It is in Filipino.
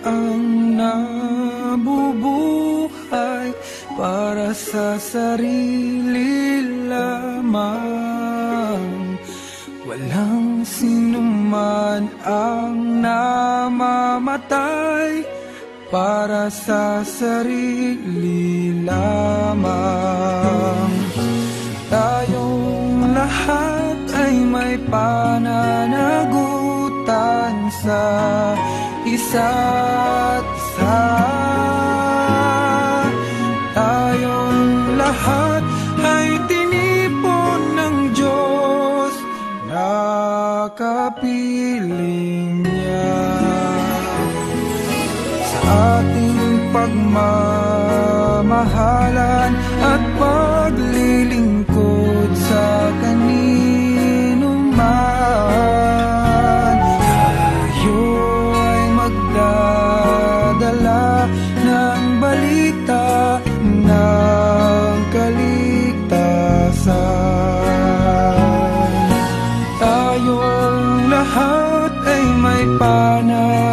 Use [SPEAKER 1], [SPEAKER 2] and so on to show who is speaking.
[SPEAKER 1] ang nabubuhay para sa sarili lamang. Walang sinuman ang namamatay para sa sarili lamang. Tayong lahat ay may pananagutan sa isa't isa. Tayong lahat ay tinipon ng Diyos na kapiling niya. Sa ating pagmamahalan at paglilingkod sa kanino man, tayo ay magdadala ng balita ng kaligtasan. Tayong lahat ay may pananagutan